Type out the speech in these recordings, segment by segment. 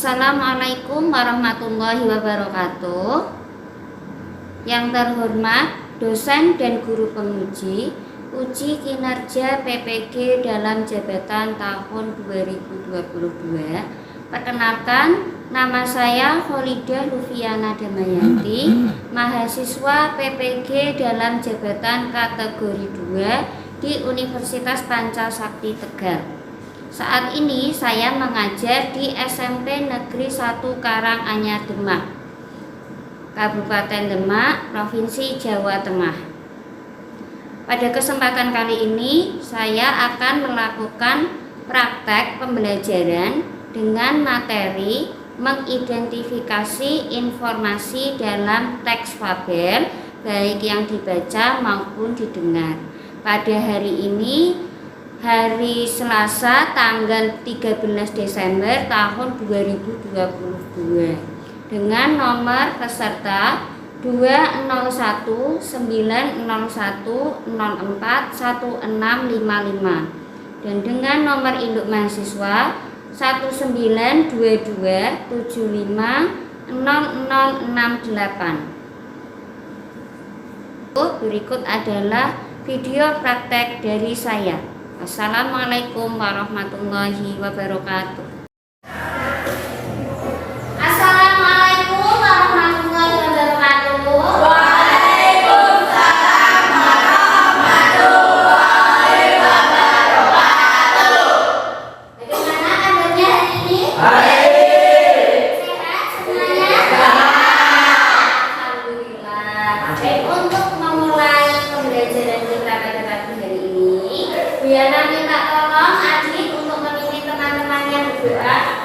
Assalamualaikum warahmatullahi wabarakatuh. Yang terhormat dosen dan guru penguji uji kinerja PPG dalam jabatan tahun 2022. Perkenalkan, nama saya Kholidah Lufiana Damayanti, mahasiswa PPG dalam jabatan kategori 2 di Universitas Pancasakti Tegal. Saat ini saya mengajar di SMP Negeri 1 Karanganyar Demak, Kabupaten Demak, Provinsi Jawa Tengah. Pada kesempatan kali ini saya akan melakukan praktek pembelajaran dengan materi mengidentifikasi informasi dalam teks fabel baik yang dibaca maupun didengar. Pada hari ini, hari Selasa tanggal 13 Desember tahun 2022 dengan nomor peserta 20190141655 dan dengan nomor induk mahasiswa 192250068. Berikut adalah video praktek dari saya. Assalamualaikum warahmatullahi wabarakatuh. Assalamualaikum warahmatullahi wabarakatuh. Waalaikumsalam warahmatullahi wabarakatuh. Bagaimana kabarnya hari ini? Baik. Sehat semuanya? Alhamdulillah. Baik, untuk memulai pembelajaran kita pada pagi hari ini, Bu Yana minta tolong adik untuk memimpin teman-temannya berdoa.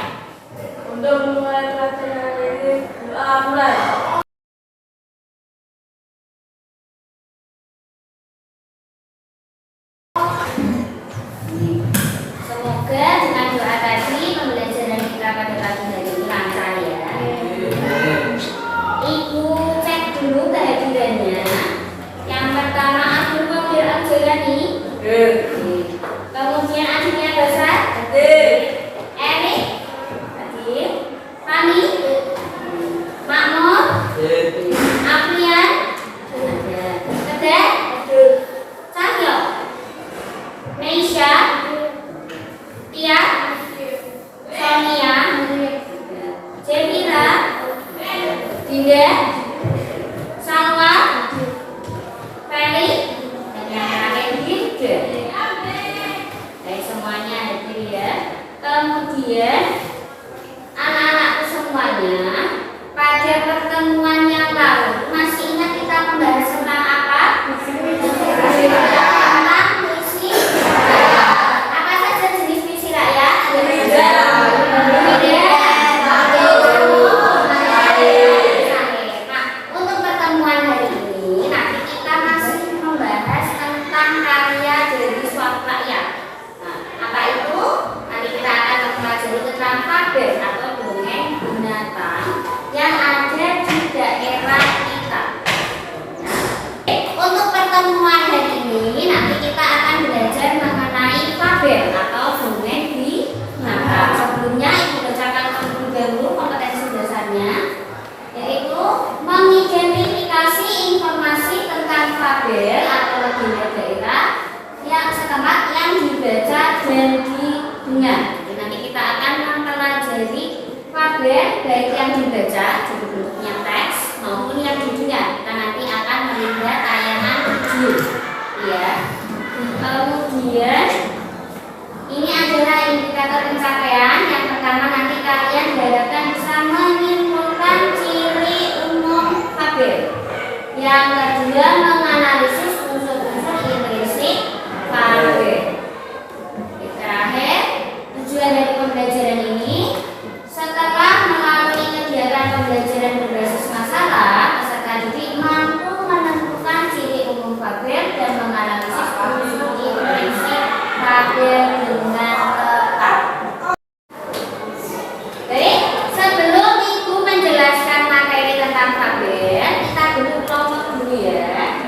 Untuk memulai pelajaran ini, doa mulai. Semoga dengan doa tadi pembelajaran kita pada pagi hari ini lancar ya. Ibu cek dulu kehadirannya. Yang pertama Abdul Qadir Al-Jailani. Kemudian adiknya Basar. Erik. Fani. Makmur. Aprian. Kedet. Cahyo. Meisha. Tia. Sonia. Jemira. Dinda. Salwa. Feli. Dan yang terakhir Dinda. Dari semuanya hadir ya. Kemudian anak-anakku semuanya, pada pertemuan yang lalu masih ingat kita membahas tentang apa? Tentang puisi rakyat. Apa saja jenis puisi rakyat? Nah, untuk pertemuan hari ini nanti kita masih membahas tentang karya dari suatu rakyat. Nah, apa itu? Nanti kita akan mempelajari tentang fabel atau dongeng binatang yang ada di daerah kita. Untuk pertemuan hari ini nanti kita akan belajar mengenai fabel atau dongeng binatang. Sebelumnya Ibu bacakan terlebih dahulu kompetensi dasarnya, yaitu mengidentifikasi informasi tentang fabel atau legenda daerah yang setempat yang dibaca dan didengar. Jadi nanti kita akan mempelajari fabel baik yang dibaca jadi bentuknya teks maupun yang didengar. Kita nanti akan melihat tayangan video, ya. Kemudian ini adalah indikator pencapaian. Yang pertama nanti kalian diharapkan bisa menyimpulkan ciri umum fabel. Yang kedua menganalisis unsur-unsur intrinsik fabel. Terakhir, tujuan dari pembelajaran ini setelah melalui kegiatan pembelajaran berbasis masalah, peserta didik mampu menentukan ciri umum fabel dan menganalisis unsur intrinsik fabel dengan tepat. Baik, sebelum Ibu menjelaskan materi tentang fabel, kita dulu kelompok dulu ya.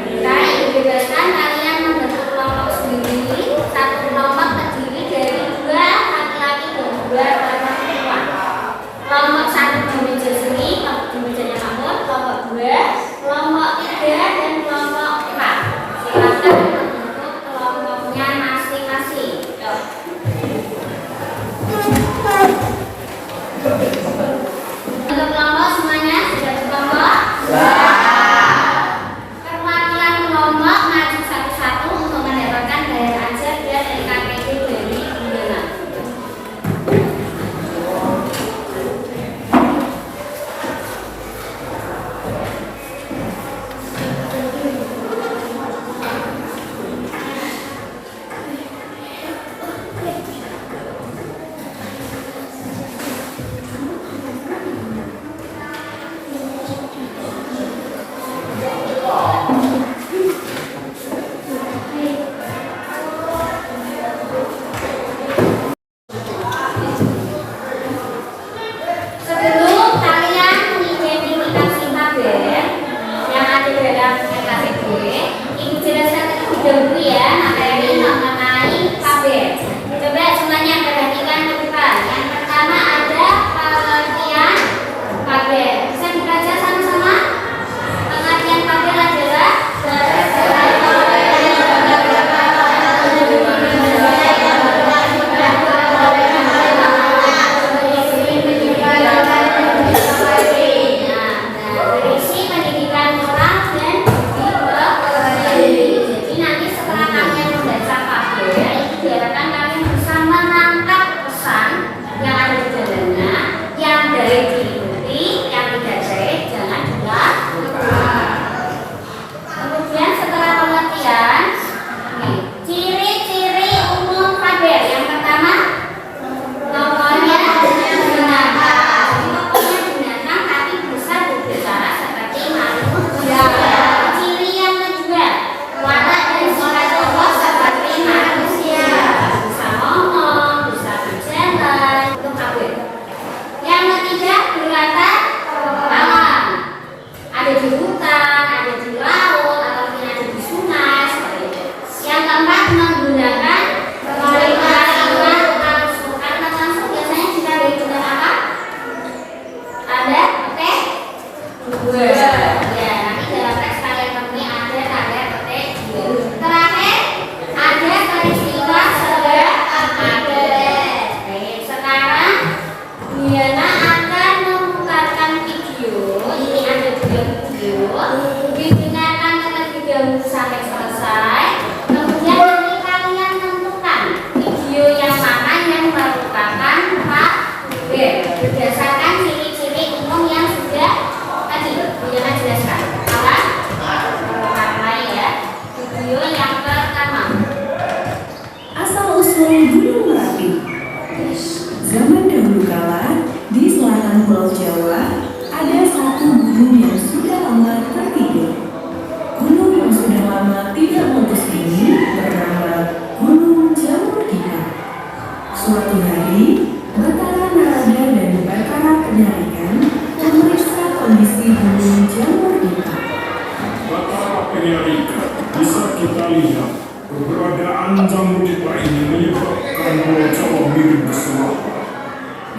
Keberadaan jamur tiba ini menyebabkan Pulau Jawa mirip keseluruhan.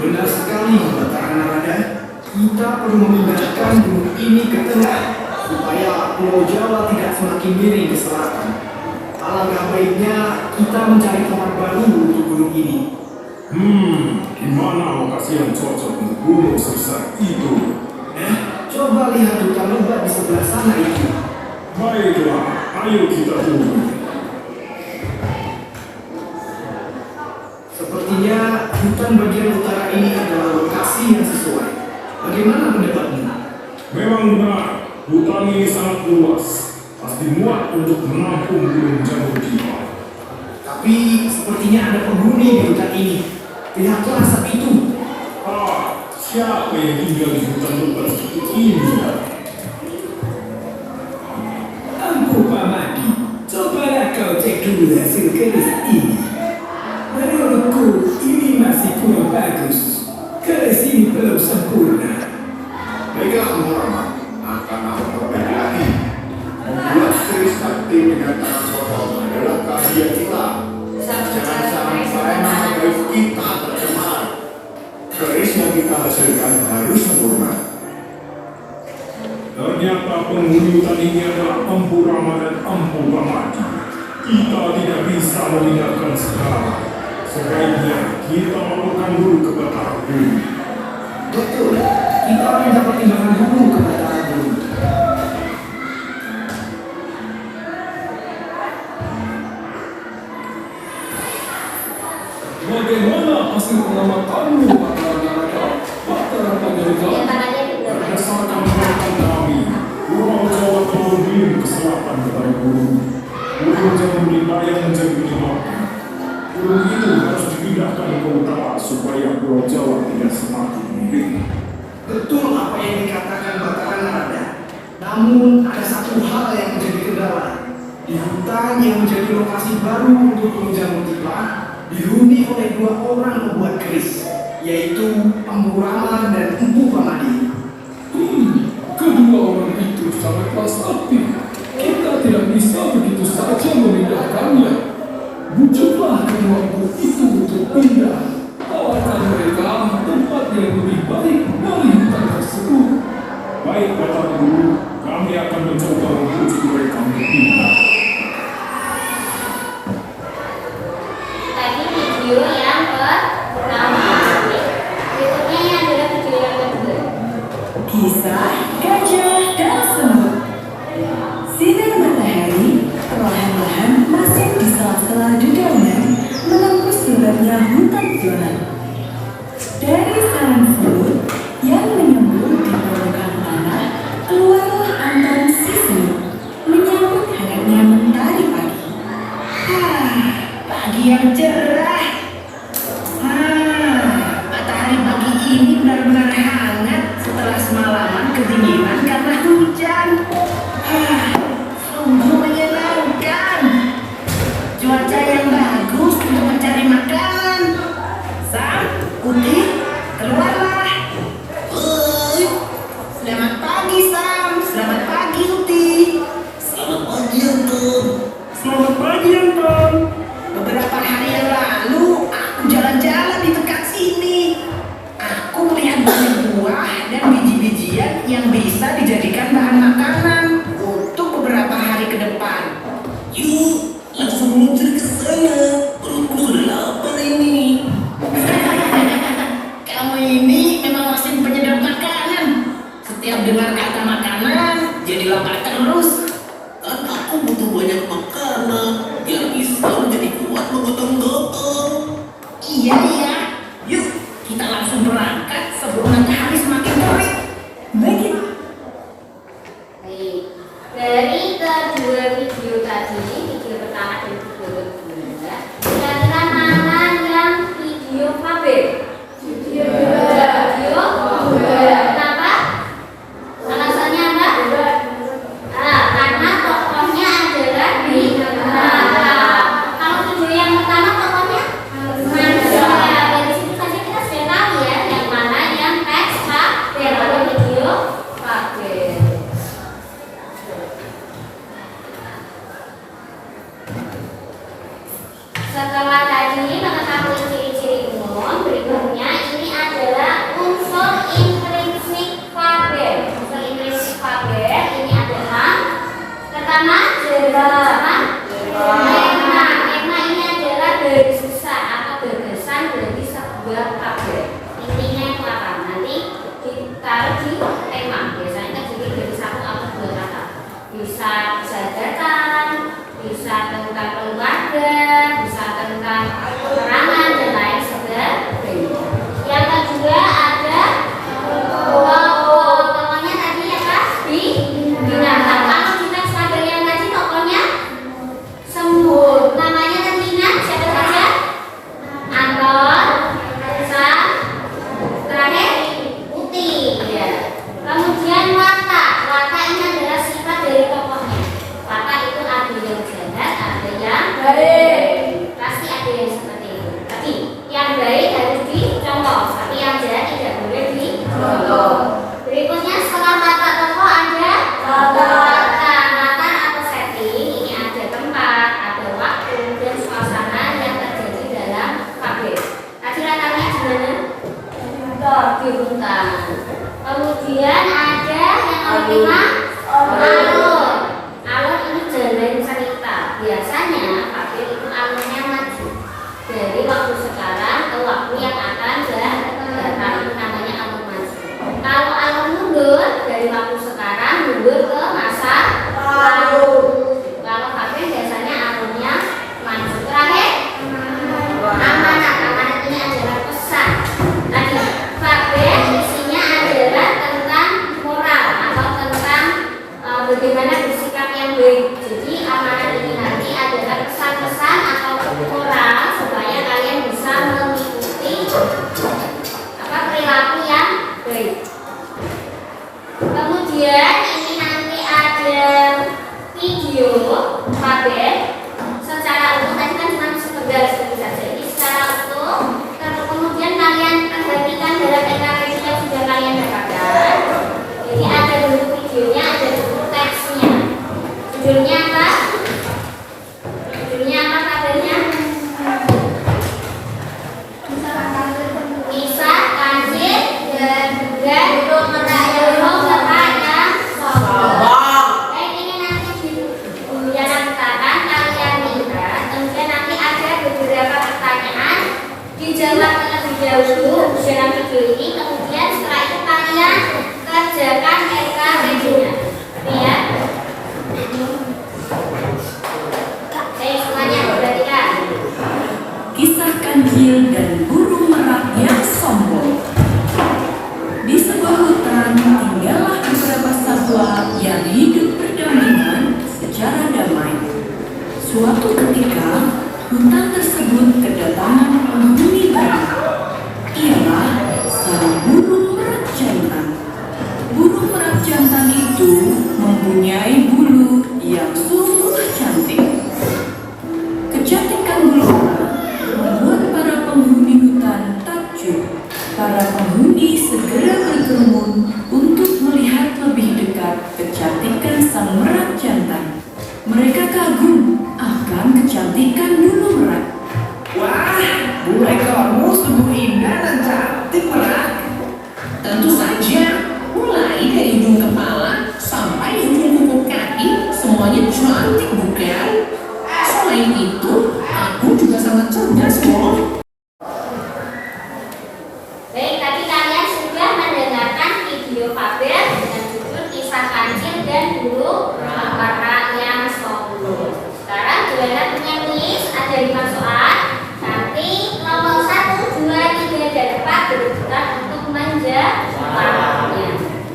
Benar sekali, Batara Narada. Kita perlu memindahkan gunung ini ke tengah supaya Pulau Jawa tidak semakin miring ke selatan. Alangkah baiknya kita mencari tempat baru untuk gunung ini. Di mana lokasi yang cocok untuk gunung sebesar itu? Coba lihat hutan lebat di sebelah sana itu. Baiklah, ayo kita tunggu. Sepertinya hutan bagian utara ini adalah lokasi yang sesuai. Bagaimana pendapatmu? Memang benar, hutan ini sangat luas. Pasti muat untuk menampung gunung jamur tiba. Tapi sepertinya ada penghuni di hutan ini. Lihatlah asap itu. Siapa yang tinggal di hutan lebat seperti ini? Ampun Pak Madi, cobalah kau cek dulu hasil keris ini. Menurutku ini masih kurang bagus. Keris ini belum sempurna. Baiklah Rama, akan aku perbaiki lagi. Membuat keris sakti dengan tangan kosong adalah keahlian kita. Jangan sampai nama baik kita tercemar. Keris yang kita hasilkan harus sempurna. Ternyata penghuni hutan ini adalah Empu Rama dan Empu Pamadi. Kita tidak bisa meninggalkan sekarang. Sebaiknya kita laporkan dulu ke Batara Guru. Betul, kita minta pertimbangan dulu ke Batara Guru. Bagaimana hasil pengamatanmu, Batara Narada? Batara Panjaitan? Tangannya juga. Berdasarkan pengamatan kami, Pulau Jawa telah miring ke selatan Batara Guru. Gunung jamur tiba yang menjadi penyebabnya. Gunung itu harus dipindahkan ke utara supaya Pulau Jawa tidak semakin miring. Betul apa yang dikatakan Batara Narada. Namun ada satu hal yang menjadi kendala. Di hutan yang menjadi lokasi baru untuk Gunung Jamur Tiba dihuni oleh dua orang pembuat keris, yaitu Empu Rama dan Empu Pamadi. Kedua orang itu sangatlah sakti. Kita tidak bisa begitu saja memindahkannya. Bujuklah kedua guru itu untuk pindah. Tawarkan mereka tempat yang lebih baik dari hutan tersebut. Baik Batara Guru, kami akan mencoba membujuk mereka untuk pindah. Tadi video yang pertama. Berikutnya yang adalah video yang kedua. Kisah Gajah dan Semut. Sinar matahari perlahan-lahan masuk di sela-sela dedaunan menembus lebarnya hutan gelap. Dari sarang semut yang menyembur di permukaan tanah, keluarlah antara si semut menyambut hangatnya mentari pagi. Pagi yang cerah. Matahari pagi ini benar-benar hangat setelah semalaman kedinginan karena hujan. Sungguh menyenangkan. Cuaca yang bagus untuk mencari makanan. Sam, Uti, keluarlah. Selamat pagi Sam, selamat pagi Uti. Selamat pagi Anton. Selamat pagi Anton. Beberapa hari yang lalu aku jalan-jalan di dekat sini. Aku melihat banyak buah dan biji-bijian yang bisa dijadikan bahan makanan. Setelah tadi mengetahui ciri-ciri umum, berikutnya ini adalah unsur intrinsik verb. Unsur intrinsik verb ini adalah pertama Lemma ini adalah garis besar atau gagasan dari sebuah verb. Intinya itu apa? Nanti ditaruh di tema. Biasanya kan jadi dari satu atau dua kata. Bisa kesadaran, bisa tentang keluarga, bisa tentang keterangan dan lain sebagainya. Yang kedua ada tokohnya tadi ya Kak, di binatang. Kalau kita sebagai yang tadi tokohnya semut. Namanya tadi ingat siapa saja? Anton, Sam, terakhir Putih. Ya. Kemudian watak. Watak ini adalah sifat dari tokohnya. Watak itu ada yang jahat, ada yang baik. Pasti ada yang seperti itu. Tapi yang baik harus dicontoh, tapi yang jahat tidak boleh dicontoh. Berikutnya setelah watak tokoh ada latar atau setting. Ini ada tempat, ada waktu dan suasana yang terjadi dalam verb. Tadi latarnya gimana? Di hutan. Kemudian ada yang nomor 5 alur. Alur ini jalan cerita. Biasanya verb itu alurnya maju dari waktu sekarang ke waktu yang akan datang. Itu namanya alur maju. Kalau alur mundur dari waktu sekarang mundur ke masa lalu. Kalau verb biasanya alurnya maju. Terakhir amanat ini adalah pesan. Tadi verb isinya adalah tentang moral atau tentang bagaimana bersikap yang baik. Jadi amanat ini nanti adalah pesan-pesan atau moral supaya kalian bisa mengikuti perilaku yang baik. Kemudian ini nanti ada video verb secara utuh. Tadi kan cuma sekedar seperti saja. Ini secara utuh. Kemudian kalian perhatikan dalam NKRI yang sudah kalian dapatkan. Jadi ada dulu videonya, ada dulu teksnya. Judulnya apa? Judulnya apa kabarnya? Kisah Kancil dan burung merak yang sombong. Ini nanti yang katakan kalian minta. Kemudian nanti ada beberapa pertanyaan dijawab terlebih dahulu dalam video ini. Kemudian setelah itu kalian kerjakan NKRI-nya. Ya. Semuanya perhatikan. Kisah Kancil dan burung merak yang sombong. Di sebuah hutan tinggallah beberapa satwa yang hidup berdampingan secara damai. Suatu ketika, hutan tersebut kedatangan penghuni baru. Ialah seorang burung merak jantan. Burung merak jantan itu mempunyai bulu yang sungguh cantik. Kecantikan bulu merak membuat para penghuni hutan takjub. Para penghuni segera berkerumun untuk melihat lebih dekat kecantikan sang merak jantan. Mereka kagum akan kecantikan bulu merak. Wah, bulu ekormu sungguh indah dan cantik, merak. Tentu saja, mulai dari ujung kepala sampai ujung kuku kaki, semuanya cantik bukan? Selain itu, aku juga sangat cerdas kok. Baik, tadi kalian sudah mendengarkan video verb dengan judul Kisah Kancil dan burung merak yang sombong. Sekarang gimana punya kuis? Ada 5 soal. Nanti kelompok 1, 2, 3, dan 4 berebutan untuk menjawabnya.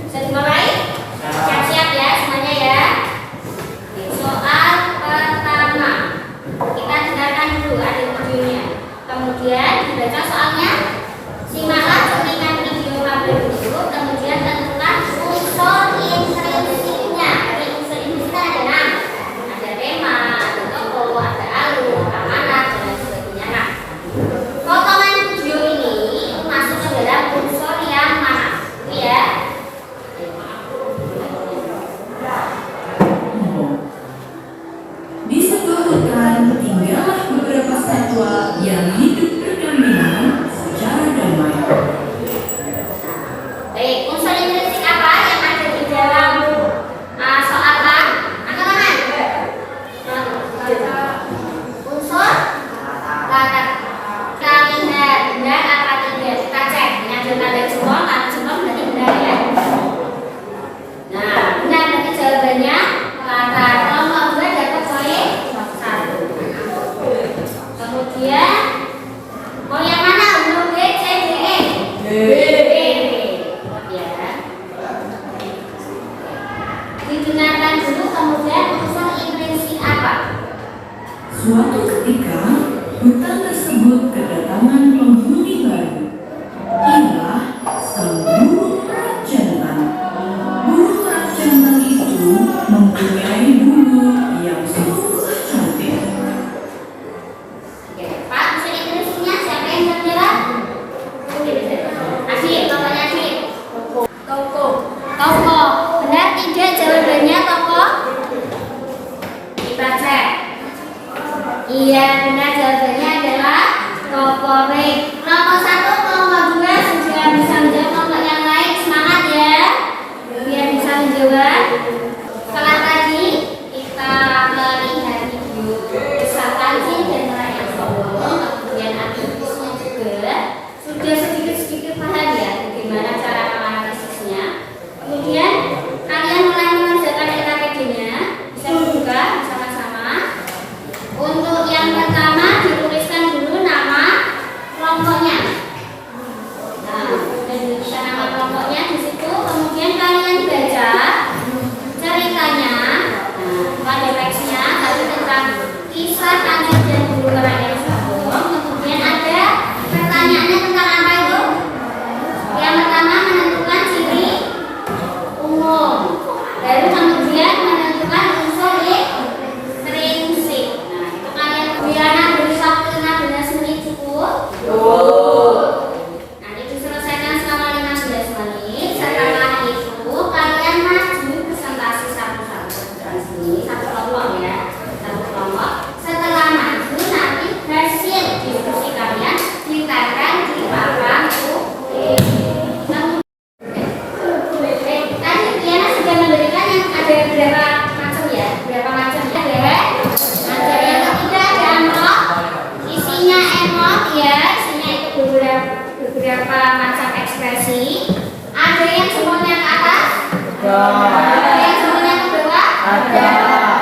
Bisa dimulai? Siap-siap ya semuanya ya. Soal pertama, kita dengarkan dulu ada videonya. Kemudian Kita lihat benar apa tidak. Kita cek. Ini ada tanda jempol, tanda jempol berarti benar ya. Nah, benar berarti jawabannya kata nomor 2 dapat poin 1. Kemudian mau yang mana untuk B, C, D, E? B. Ya. Didengarkan dulu kemudian unsur impresi apa? Suatu ketika, hutan tersebut kedatangan penghuni baru. Ialah sang burung merak jantan. Burung merak jantan itu mempunyai bulu yang sungguh cantik. Oke, Pak, unsur impresinya siapa yang menjawab? Asyik, bapaknya Asyik. Toko. Benar tidak jawabannya toko? Kita cek. Iya, benar jawabannya adalah toko. Baik, nomor 1, nomor 2 sudah bisa menjawab. Nomor yang lain semangat ya, biar bisa menjawab. Setelah tadi kita melihat video kisah kancing dan merak yang sombong, kemudian analisisnya juga sudah sedikit paham ya bagaimana cara menganalisisnya. Kemudian kalian mulai mengerjakan LKPD-nya, bisa dibuka bersama-sama. Untuk yang pertama dituliskan dulu nama kelompoknya. Nah, dan dituliskan nama kelompoknya di situ. Kemudian kalian baca ceritanya. Nah, pada teksnya tadi tentang kisah kancing dan bulu merak yang sombong. Kemudian ada pertanyaannya tentang apa itu? Yang pertama menentukan ciri umum. Baru kemudian menentukan unsur intrinsik. Nah, itu kalian Wiana beri waktu 15 menit cukup. Nanti diselesaikan selama 15 menit. Setelah itu kalian maju presentasi satu-satu. Satu kelompok ya, satu kelompok. Setelah maju nanti hasil diskusi kalian ditempelkan di papan tulis. Tadi Diana sudah memberikan yang ada berapa macam ya? Berapa macam ya? Ada yang ketiga ada amplop, isinya emot ya, isinya itu beberapa macam ekspresi. Ada yang semuanya ke atas? Ada yang semuanya ke bawah? Ada.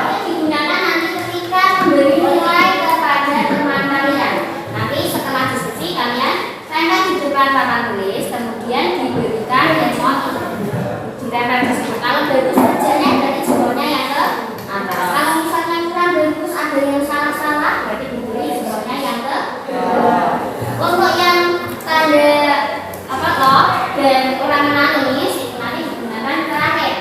Ini digunakan nanti ketika memberi nilai kepada teman kalian. Nanti setelah diskusi kalian tempel di depan papan tulis, kemudian diberikan emot ditempel di situ. Kalau bagus kerjanya berarti jempolnya yang ke atas. Kalau misalnya kurang bagus, ada yang salah-salah, berarti diberi jempolnya yang ke bawah. Untuk yang tanda apa loh dan orang menangis itu nanti digunakan terakhir.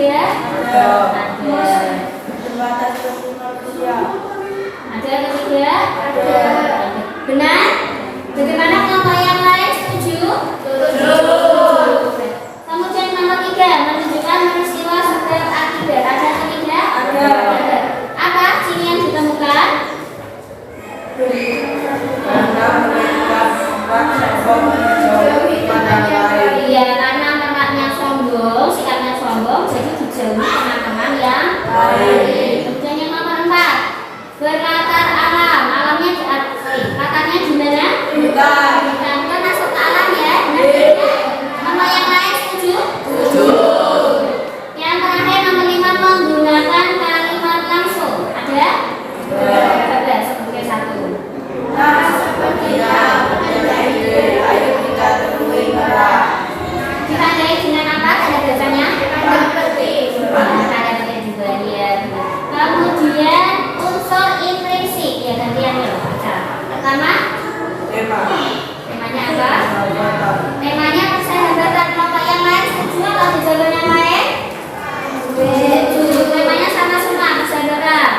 ketiga? Ada. Terbatas seperti manusia. Ada yang ketiga? Ada. Benar? Bagaimana kelompok yang lain? Setuju? Setuju. Kemudian nomor 3, menunjukkan peristiwa sebab akibat. Ada atau tidak? Ada. Apa ciri yang ditemukan? Karena mereka sombong menjauhi pandang lain. Iya, karena mereka sombong, sikapnya sombong, jadi dijauhi teman-teman yang lain. Kemudian yang nomor 4, berlatar alam. Alamnya latarnya di mana? Hutan. Bukan masuk alam ya. Nomor yang lain setuju? Setuju. Yang terakhir nomor 5, menggunakan kalimat langsung. Ada? Ada. Sebagai satu. Nah, sepertinya punya ide, ayo kita temui merah. Ditandai dengan apa tanda bacanya? Tanda petik. Tanda petik juga ya. Kemudian unsur intrinsik ya gantian ya baca. Pertama, Tema. temanya apa? Perbuatan. Temanya persahabatan. Kelompok yang lain setuju atau ada jawaban yang lain? Setuju. Temanya sama semua persahabatan.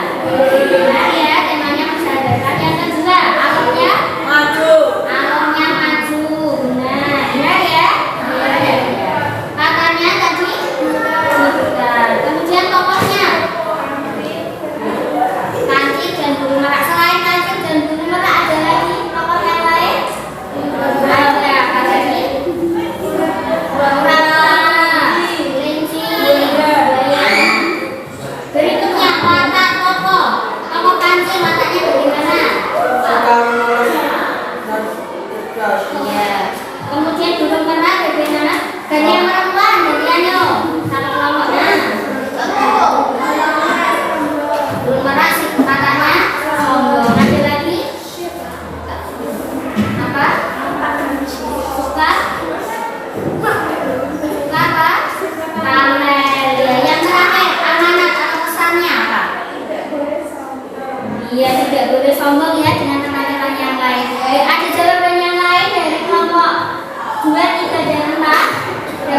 Benar ya, temanya persahabatan. Yang kedua, alurnya Maju. alurnya maju. Benar ya? Katanya tadi bukan. Kemudian tokohnya kancing dan burung merak. Selain kancing dan burung merak ada lagi tokoh yang lain? Ada apa tadi? Kura-kura, kelinci, buaya. Berikutnya watak tokoh. Tokoh kancing wataknya bagaimana? Dan tegas. Iya. Kemudian burung merak bagaimana? Gantian perempuan, gantian yo. Satu kelompoknya. Burung merak sih katanya sombong. Ada lagi? Apa? Suka? Suka apa? Pamer. Ya, yang terakhir amanat atau pesannya apa? Iya, tidak boleh sombong ya dengan teman-teman yang lain. Ada jawaban yang lain dari kelompok 2, 3, dan 4? Ada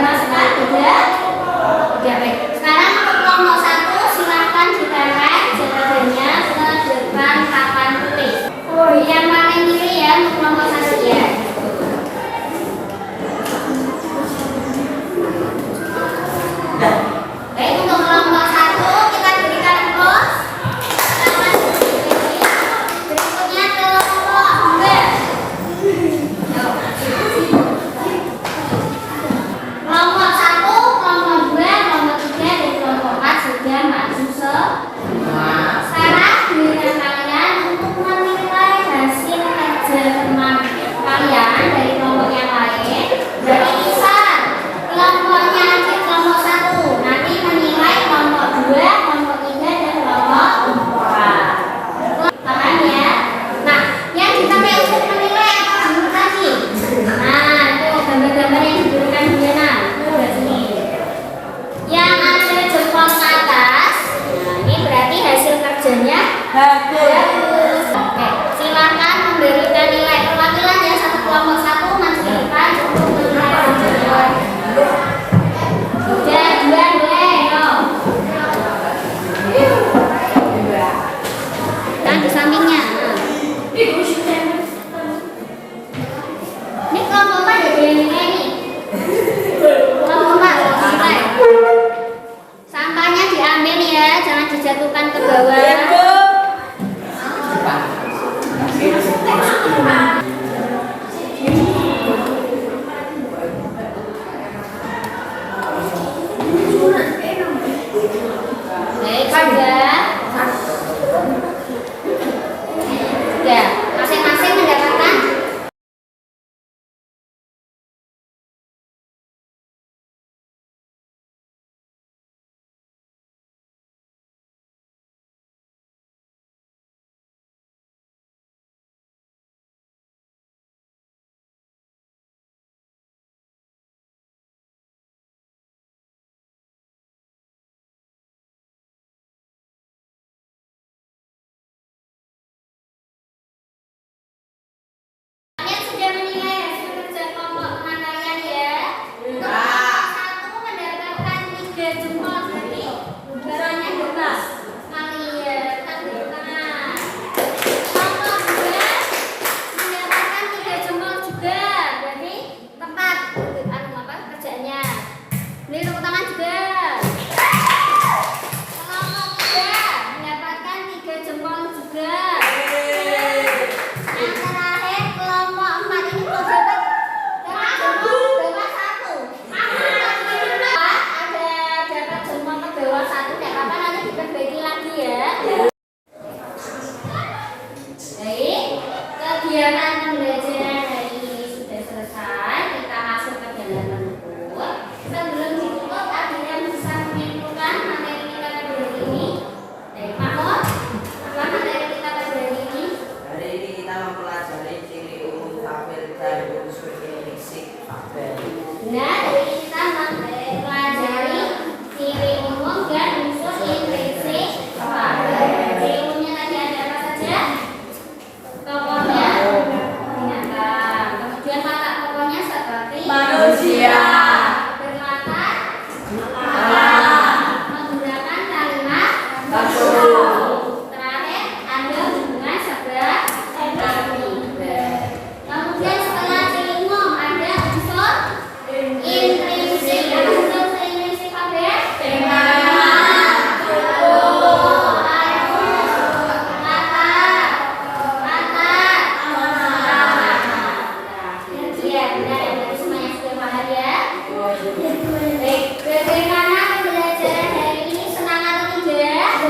Baik, bagaimana pembelajaran hari ini, senang atau tidak?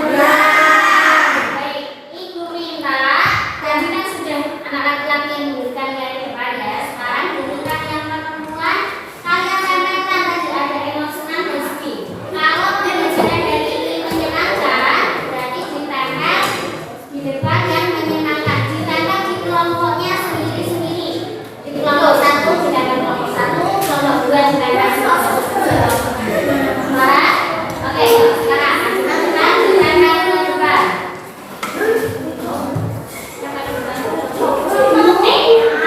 Baik, Ibu minta, tadi kan sudah anak laki-laki yang memberikan nilai depan ya. Sekarang berikan yang pertemuan, kalian tempelkan tadi ada emosi senang dan sedih. Kalau pembelajaran hari ini menyenangkan, berarti ditempel di depan yang menyenangkan, ditempel di kelompoknya sendiri-sendiri. Di kelompok 1 ditempel kelompok 1, kelompok 2 ditempel kelompok 2. Oke, sekarang kita ditempel di depan.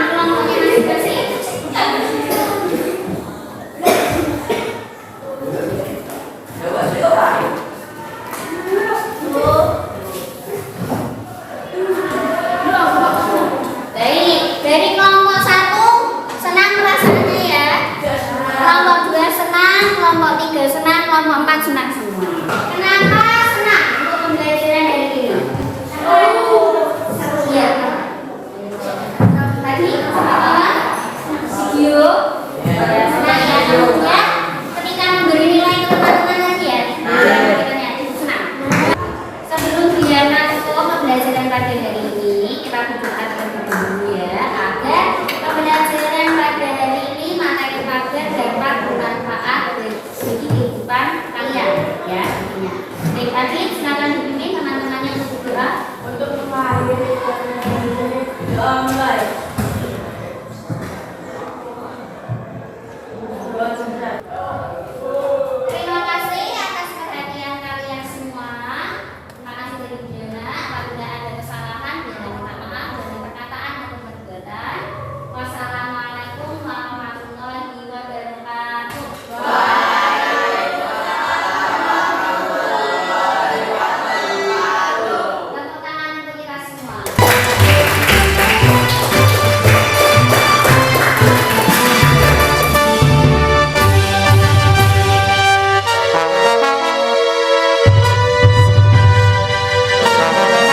Kelompoknya masih bersih. Baik, dari kelompok 1 senang rasanya ya. Kelompok 2 senang, kelompok 3 senang, kelompok 4 senang semua. Kenapa senang untuk pembelajaran hari ini? Iya. Tadi video